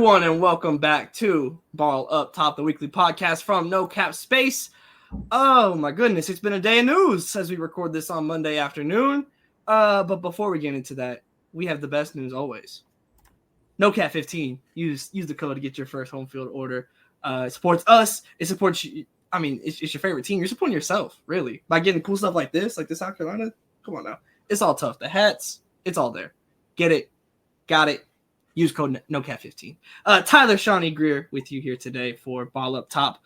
everyone, and welcome back to Ball Up Top, the weekly podcast from No Cap Space. Oh my goodness, it's been a day of news as we record this on Monday afternoon. But before we get into that, we have the best news always. No Cap 15. Use the code to get your first home field order. It supports us. It supports you. I mean, it's your favorite team. You're supporting yourself, really, by getting cool stuff like this South Carolina. Come on now, it's all tough. The hats, it's all there. Get it, got it. Use code NOCAP15. Tyler, Shawnee Greer with you here today for Ball Up Top.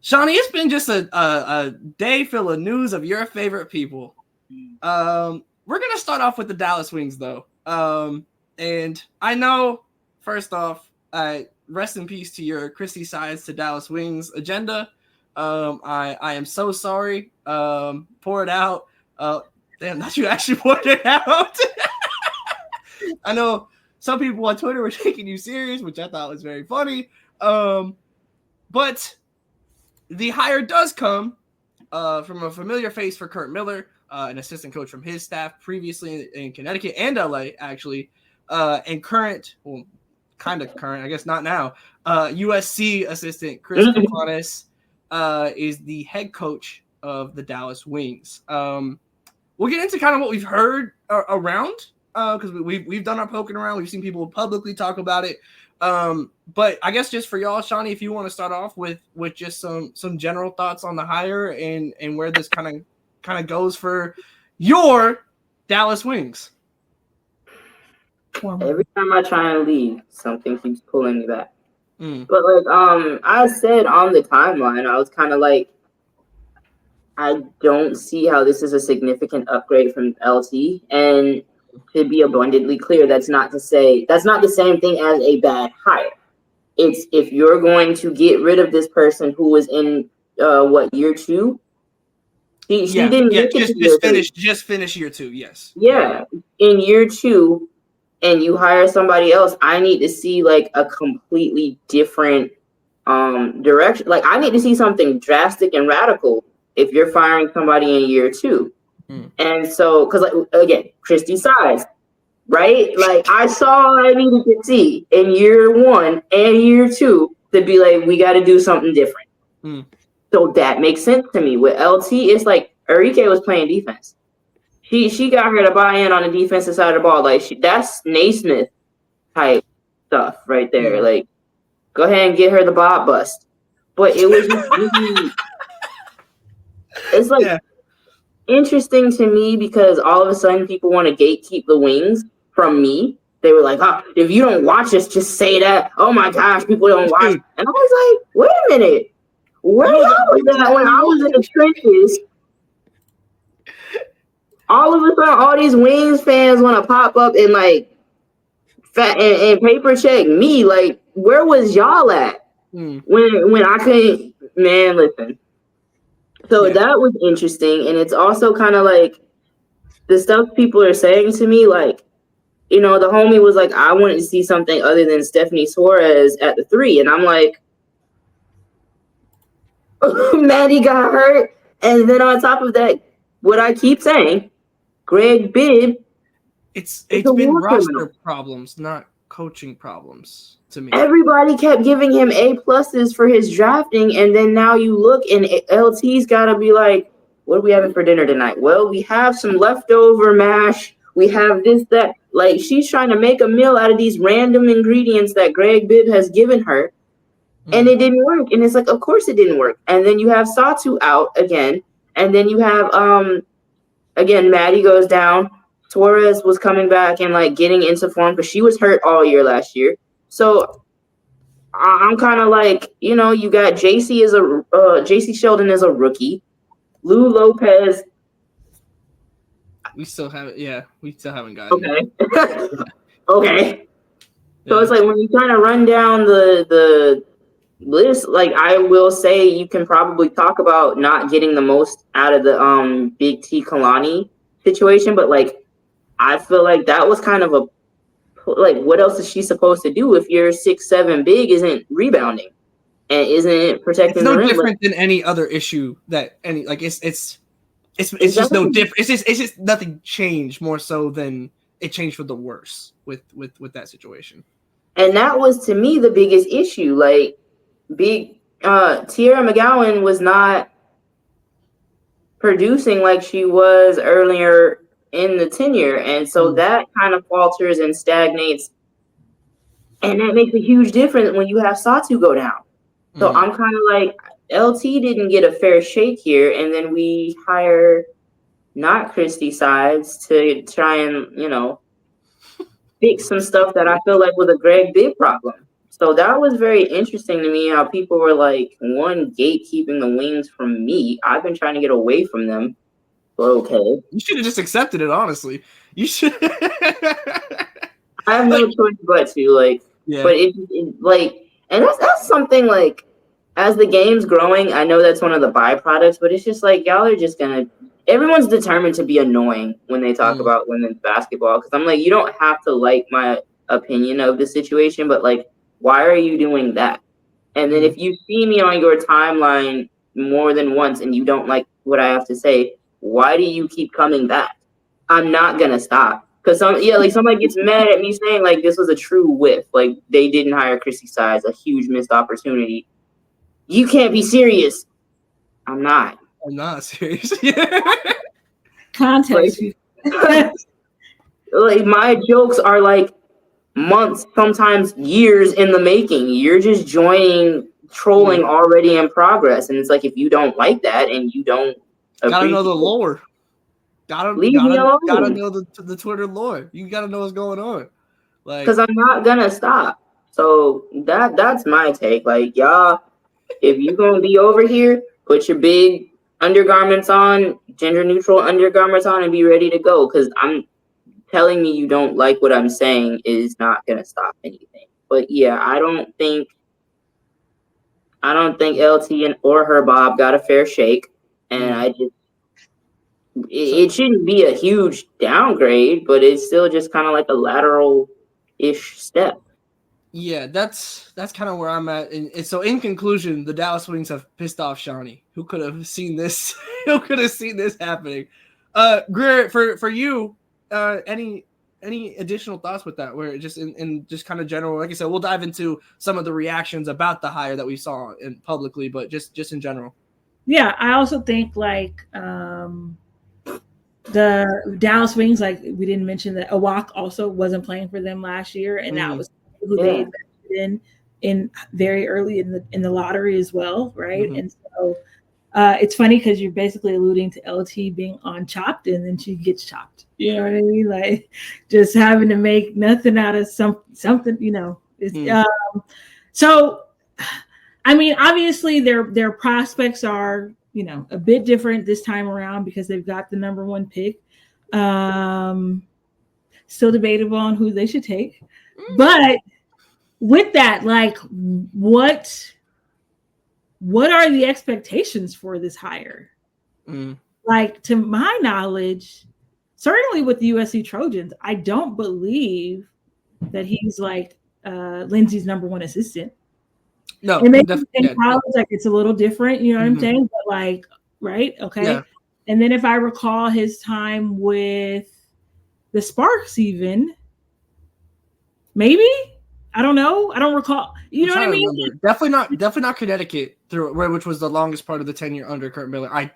Shawnee, it's been just a day full of news of your favorite people. We're going to start off with the Dallas Wings, though. And I know, first off, rest in peace to your Christy Sides to Dallas Wings agenda. I am so sorry. Pour it out. Damn, not you actually poured it out. I know some people on Twitter were taking you serious, which I thought was very funny. But the hire does come from a familiar face for Kurt Miller, an assistant coach from his staff previously in Connecticut and LA, actually, and current, well, kind of current, I guess not now, USC assistant Chris Kaplanis is the head coach of the Dallas Wings. We'll get into kind of what we've heard around, because we've done our poking around. We've seen people publicly talk about it. But I guess just for y'all, Shawnee, if you want to start off with just some general thoughts on the hire and where this kind of goes for your Dallas Wings. Every time I try and leave, something keeps pulling me back. But I said on the timeline, I was kind of like, I don't see how this is a significant upgrade from LT. And to be abundantly clear, that's not the same thing as a bad hire. It's if you're going to get rid of this person who was in year two. She didn't just finish year two. Yes. Yeah, in year two, and you hire somebody else. I need to see like a completely different direction. Like I need to see something drastic and radical if you're firing somebody in year two. And so, because again, Christy Size, right? Like I saw I needed to see in year one and year two to be like, we got to do something different. So that makes sense to me. With LT, it's like Enrique was playing defense. She got her to buy in on the defensive side of the ball. Like that's Naismith type stuff right there. Like, go ahead and get her the Bob bust. But it was just really, it's like. Yeah. Interesting to me because all of a sudden people want to gatekeep the Wings from me. They were like, if you don't watch us, just say that. Oh my gosh, people don't watch. And I was like, wait a minute. Where was that when I was in the trenches? All of a sudden, all these Wings fans want to pop up and like and paper check me. Like, where was y'all at when I couldn't? Man, listen. So that was interesting, and it's also kind of like the stuff people are saying to me, like, the homie was like, I wanted to see something other than Stephanie Suarez at the 3, and I'm like, Maddie got hurt, and then on top of that, what I keep saying, Greg Bibb, it's been roster problems, not coaching problems. To me. Everybody kept giving him A+ for his drafting, and then now you look and LT's got to be like, what are we having for dinner tonight? Well, we have some leftover mash. We have this, that. Like, she's trying to make a meal out of these random ingredients that Greg Bibb has given her, and it didn't work. And it's like, of course it didn't work. And then you have Satu out again, and then you have, again, Maddie goes down. Suarez was coming back and, like, getting into form because she was hurt all year last year. So I'm kind of like, you got JC Sheldon is a rookie. Lou Lopez. We still haven't got it. Okay. Okay. So it's like when you kind of run down the list, like I will say you can probably talk about not getting the most out of the Big T Kalani situation, but like I feel like that was kind of what else is she supposed to do if your 6'7" big isn't rebounding and isn't protecting the rim? It's no different than any other issue that it's just no different. It's just nothing changed more so than it changed for the worse with that situation. And that was, to me, the biggest issue. Like, Tierra McGowan was not producing like she was earlier in the tenure. And so that kind of falters and stagnates. And that makes a huge difference when you have Satu go down. So I'm kind of like, LT didn't get a fair shake here. And then we hire not Christy Sides to try and, fix some stuff that I feel like was a Greg Big problem. So that was very interesting to me how people were like, one, gatekeeping the wings from me. I've been trying to get away from them. But okay. You should have just accepted it, honestly. You should. I have no choice but to, but and that's something, like, as the game's growing, I know that's one of the byproducts, but it's just like, y'all are just everyone's determined to be annoying when they talk about women's basketball. Because I'm like, you don't have to like my opinion of the situation, but, like, why are you doing that? And then if you see me on your timeline more than once and you don't like what I have to say, why do you keep coming back? I'm not going to stop. Because somebody gets mad at me saying, like, this was a true whiff. Like, they didn't hire Chrissy Sides, a huge missed opportunity. You can't be serious. I'm not serious. Context. Like, my jokes are like months, sometimes years in the making. You're just joining trolling already in progress. And it's like, if you don't like that and you don't gotta know the lore. Gotta know the Twitter lore. You gotta know what's going on. Like, because I'm not gonna stop. So that's my take. Like, y'all, if you're gonna be over here, put your big undergarments on, gender neutral undergarments on, and be ready to go. Because I'm telling me you don't like what I'm saying is not gonna stop anything. But yeah, I don't think LT or her Bob got a fair shake, and it shouldn't be a huge downgrade, but it's still just kind of like a lateral-ish step. Yeah, that's kind of where I'm at. And so, in conclusion, the Dallas Wings have pissed off Shawnee. Who could have seen this? Who could have seen this happening? Greer, for you, any additional thoughts with that? Where just in just kind of general, like I said, we'll dive into some of the reactions about the hire that we saw in publicly, but just in general. Yeah, I also think the Dallas Wings, like we didn't mention that Awak also wasn't playing for them last year, and that was who they invested in very early in the lottery as well, right? And so it's funny because you're basically alluding to LT being on Chopped, and then she gets chopped. You know what I mean? Like, just having to make nothing out of something. So, I mean, obviously their prospects are, a bit different this time around because they've got the number one pick. Still debatable on who they should take. But with that, like, what are the expectations for this hire? Like, to my knowledge, certainly with the USC Trojans, I don't believe that he's like Lindsay's number one assistant. No, and maybe in college, like, it's a little different, you know what I'm saying? But, like, right? Okay. Yeah. And then if I recall his time with the Sparks, even maybe, I don't know. I don't recall. You know what I mean? Remember. Definitely not Connecticut, which was the longest part of the tenure under Kurt Miller. I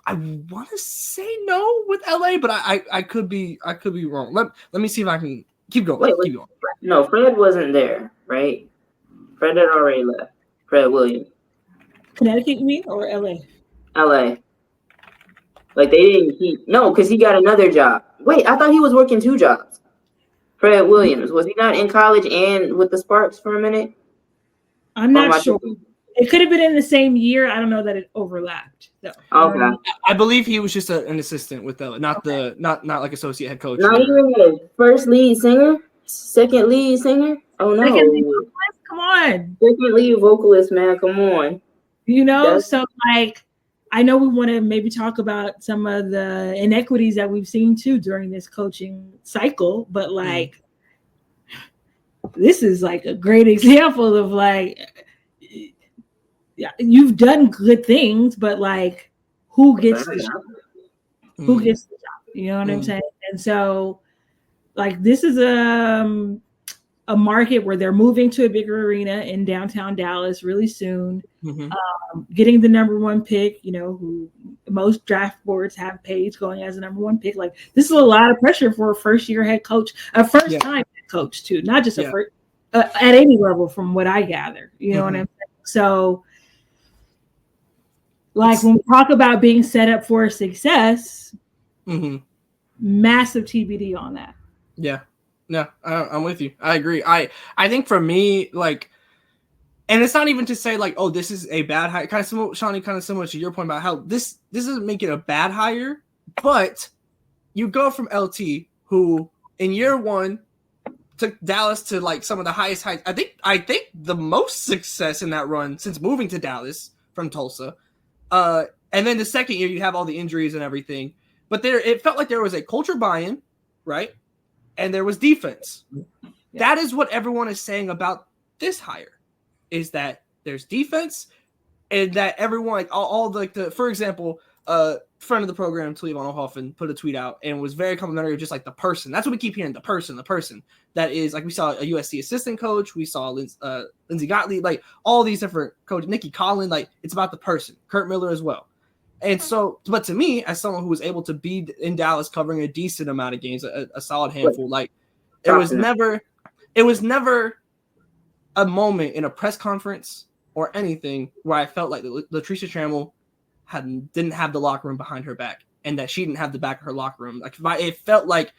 want to say no with LA, but I could be wrong. Let me see if I can keep going. Keep going. No, Fred wasn't there, right? Fred had already left. Fred Williams. Connecticut, you mean, or LA? LA. Like, they didn't keep. No, because he got another job. Wait, I thought he was working two jobs. Fred Williams. Was he not in college and with the Sparks for a minute? I'm not sure. It could have been in the same year. I don't know that it overlapped. So. Okay. I believe he was just an assistant with not like associate head coach. Not even the first lead singer? Second lead singer? Oh, no. Second lead vocalist? Come on. Second lead vocalist, man. Come on. So, like, I know we want to maybe talk about some of the inequities that we've seen too during this coaching cycle, but like this is like a great example of like, yeah, you've done good things, but like, who gets the job? Who gets the job? You know what I'm saying? And so, like, this is a market where they're moving to a bigger arena in downtown Dallas really soon, getting the number 1 pick, who most draft boards have Paige going as the number 1 pick. Like, this is a lot of pressure for a first-year head coach, a first-time head coach too, not just a first at any level, from what I gather. You know what I'm saying? So, like, when we talk about being set up for success, massive TBD on that. Yeah. No, I'm with you. I agree. I think for me, like, and it's not even to say like, oh, this is a bad hire. Kind of similar, Shawnee, kind of similar to your point about how this doesn't make it a bad hire, but you go from LT, who in year 1 took Dallas to like some of the highest heights. I think the most success in that run since moving to Dallas from Tulsa. And then the second year, you have all the injuries and everything, but it felt like there was a culture buy-in, right? And there was defense. Yeah. That is what everyone is saying about this hire, is that there's defense, and that everyone, like all like for example, friend of the program, Talivon Hoffman, put a tweet out and was very complimentary of just like the person. That's what we keep hearing, the person. That is, like, we saw a USC assistant coach, we saw Lindsey Gottlieb, like all these different coaches, Nikki Collin, like it's about the person. Kurt Miller as well. And so, but to me, as someone who was able to be in Dallas covering a decent amount of games, a solid handful, like it was never a moment in a press conference or anything where I felt like Latricia Trammell didn't have the locker room behind her back, and that she didn't have the back of her locker room. Like, it felt like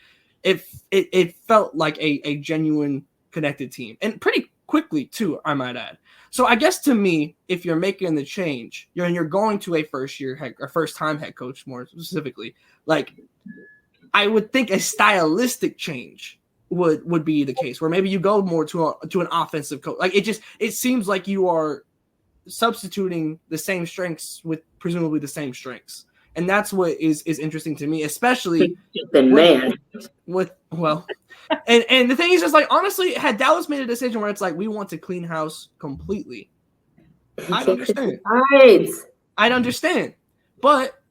it felt like a genuine connected team, and pretty quickly too, I might add. So I guess to me, if you're making the change, you're going to a first-time head coach more specifically, like I would think a stylistic change would be the case, where maybe you go more to an offensive coach. Like it seems like you are substituting the same strengths with presumably the same strengths, and that's what is interesting to me, especially with and the thing is, just like, honestly, had Dallas made a decision where it's like, we want to clean house completely, I'd understand. But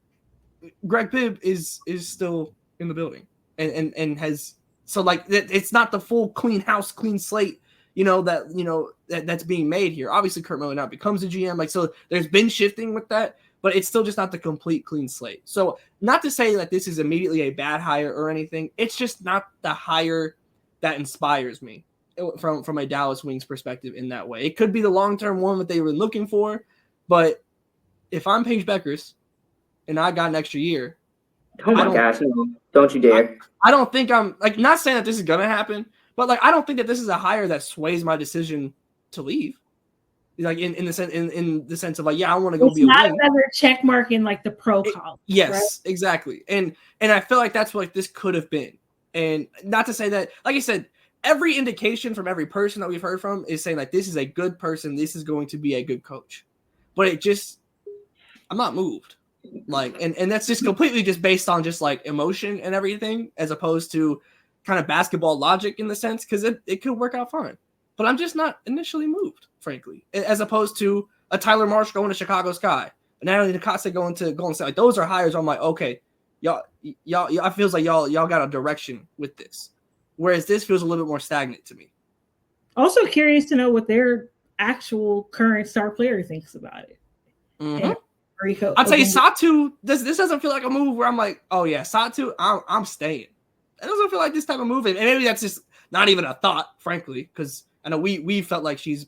Greg Bibb is still in the building and has, so like it's not the full clean house, clean slate, that's being made here. Obviously, Kurt Miller now becomes a GM, like, so there's been shifting with that, but it's still just not the complete clean slate. So not to say that this is immediately a bad hire or anything. It's just not the hire that inspires me from a Dallas Wings perspective in that way. It could be the long-term one that they were looking for, but if I'm Paige Bueckers and I got an extra year, oh my gosh, don't you dare. I don't think I'm, like, not saying that this is going to happen, but like, I don't think that this is a hire that sways my decision to leave. Like in the sense of like, yeah, I want to go be a wing. It's not another check mark in like the pro college. Yes, right? Exactly. And I feel like that's what this could have been. And not to say that, like I said, every indication from every person that we've heard from is saying like, this is a good person. This is going to be a good coach. But I'm not moved. Like, and that's just completely just based on just like emotion and everything, as opposed to kind of basketball logic in the sense, because it could work out fine. But I'm just not initially moved, frankly, as opposed to a Tyler Marsh going to Chicago Sky, and Natalie Nakase going to Golden State. Like, those are hires. I'm like, okay, y'all, I feels like y'all got a direction with this, whereas this feels a little bit more stagnant to me. Also curious to know what their actual current star player thinks about it. Mm-hmm. I'll tell you, Satu. This doesn't feel like a move where I'm like, oh yeah, Satu, I'm staying. It doesn't feel like this type of move, and maybe that's just not even a thought, frankly, because I know we felt like she's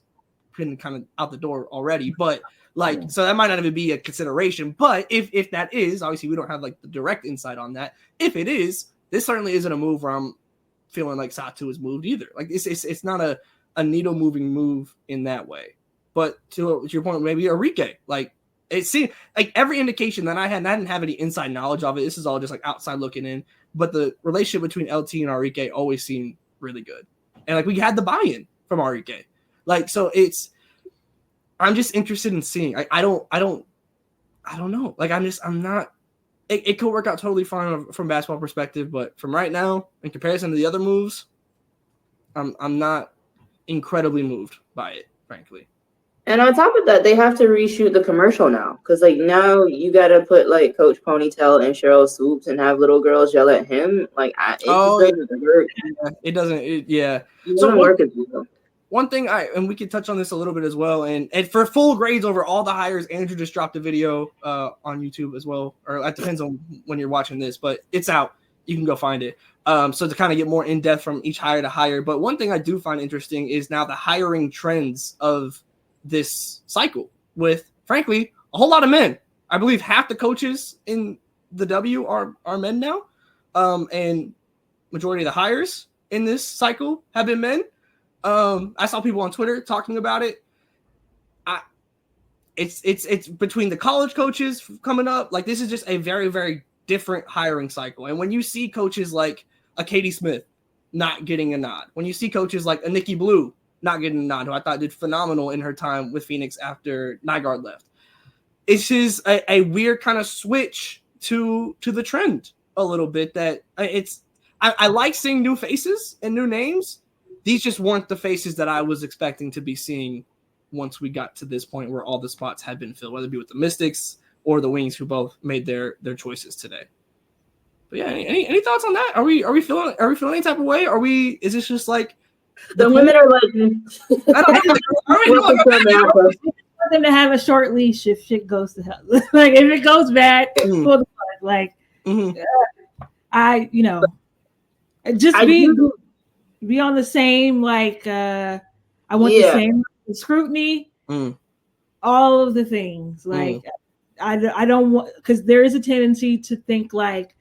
been kind of out the door already, but like, so that might not even be a consideration. But if that is, obviously we don't have like the direct insight on that. If it is, this certainly isn't a move where I'm feeling like Satu is moved either. Like it's not a needle moving move in that way. But to your point, maybe Enrique, like it seemed like every indication that I had, and I didn't have any inside knowledge of it. This is all just like outside looking in. But the relationship between LT and Enrique always seemed really good, and like we had the buy-in from Enrique. Like, so I'm just interested in seeing. I don't know. Like, I'm not. It could work out totally fine from a basketball perspective, but from right now, in comparison to the other moves, I'm not incredibly moved by it, frankly. And on top of that, they have to reshoot the commercial now. Because, like, now you got to put, like, Coach Ponytail and Cheryl Swoops and have little girls yell at him. Like, it doesn't work. Yeah, it doesn't. It doesn't work as well. One thing and we can touch on this a little bit as well. And for full grades over all the hires, Andrew just dropped a video on YouTube as well. Or it depends on when you're watching this. But it's out. You can go find it. So to kind of get more in-depth from each hire to hire. But one thing I do find interesting is now the hiring trends of this cycle with, frankly, a whole lot of men. I believe half the coaches in the W are men now, and majority of the hires in this cycle have been men. I saw people on Twitter talking about it. It's between the college coaches coming up. Like, this is just a very, very different hiring cycle. And when you see coaches like a Katie Smith not getting a nod, when you see coaches like a Nikki Blue not getting a nod, who I thought did phenomenal in her time with Phoenix after Nygaard left. It's just a weird kind of switch to the trend a little bit that I like seeing new faces and new names. These just weren't the faces that I was expecting to be seeing once we got to this point where all the spots had been filled, whether it be with the Mystics or the Wings, who both made their choices today. But yeah, any thoughts on that? Are we feeling any type of way? Is this just like the women are like, I don't know. I want them to have a short leash if shit goes to hell. Like, if it goes bad, pull the plug. Like, just be on the same, like, I want the same scrutiny, all of the things. Like, I don't want, because there is a tendency to think like,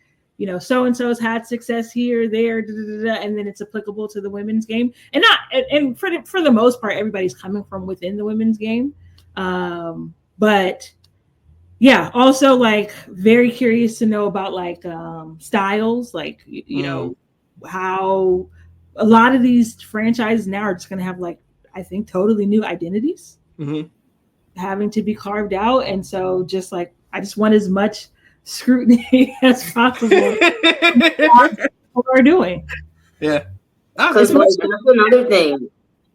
so-and-so's had success here, there, and then it's applicable to the women's game. And for the most part, everybody's coming from within the women's game. But yeah, also, like, very curious to know about, like, styles, like, how a lot of these franchises now are just going to have, like, I think totally new identities having to be carved out. And so just like, I just want as much scrutiny as possible what we're doing. Yeah. Because that's another thing.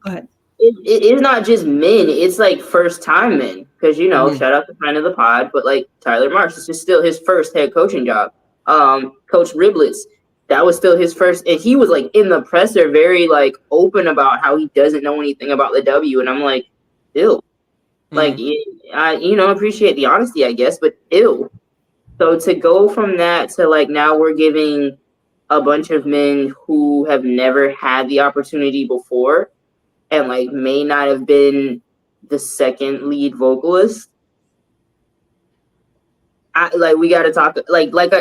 Go ahead. It's not just men, it's like first time men. Because, shout out to friend of the pod, but like Tyler Marsh, this is still his first head coaching job. Coach Riblets, that was still his first, and he was like in the presser very like open about how he doesn't know anything about the W. And I'm like, ew. Like, I appreciate the honesty, I guess, but ew. So to go from that to like now we're giving a bunch of men who have never had the opportunity before and like may not have been the second lead vocalist. We got to talk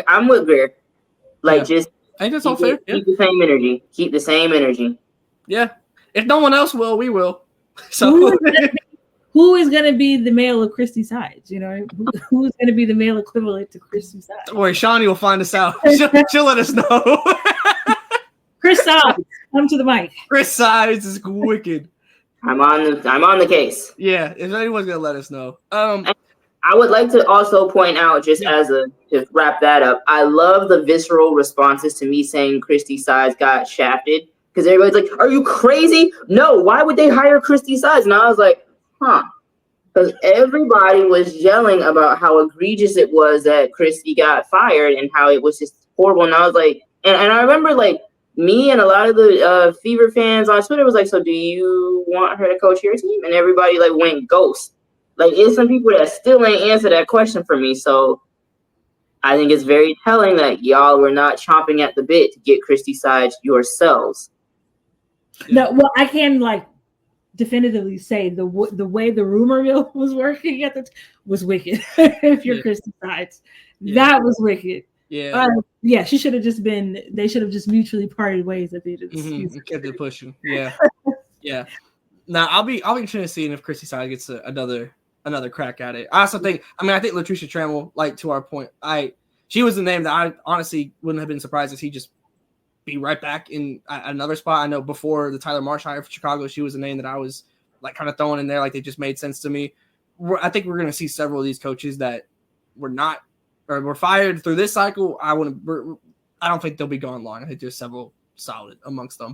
I'm with Greer. Just I think that's all fair. Keep the same energy. Keep the same energy. Yeah. If no one else will, we will. So who is going to be the male of Christy Sides? Who's going to be the male equivalent to Christy Sides? Don't worry, Shawnee will find us out. She'll let us know. Chris Sides, come to the mic. Chris Sides is wicked. I'm on the case. Yeah, if anyone's going to let us know. I would like to also point out, to wrap that up, I love the visceral responses to me saying Christy Sides got shafted. Because everybody's like, are you crazy? No, why would they hire Christy Sides? And I was like, because everybody was yelling about how egregious it was that Christy got fired and how it was just horrible. And I was like, and I remember like me and a lot of the Fever fans on Twitter was like, so do you want her to coach your team? And everybody like went ghost. Like, it's some people that still ain't answered that question for me. So I think it's very telling that y'all were not chomping at the bit to get Christy Sides yourselves. No, well, I can like definitively say the way the rumor mill was working was wicked. If you're Christy Sides, that was wicked. Yeah, she should have just been. They should have just mutually parted ways at the end of the season. Kept it pushing. Yeah, yeah. Now I'll be interested in seeing if Christy Sides gets another crack at it. I also think. I think Latricia Trammell. Like, to our point, she was the name that I honestly wouldn't have been surprised if he just be right back in another spot. I know before the Tyler Marsh hire for Chicago, she was a name that I was like kind of throwing in there. Like, they just made sense to me. I think we're going to see several of these coaches that were not or were fired through this cycle. I don't think they'll be gone long. I think there's several solid amongst them.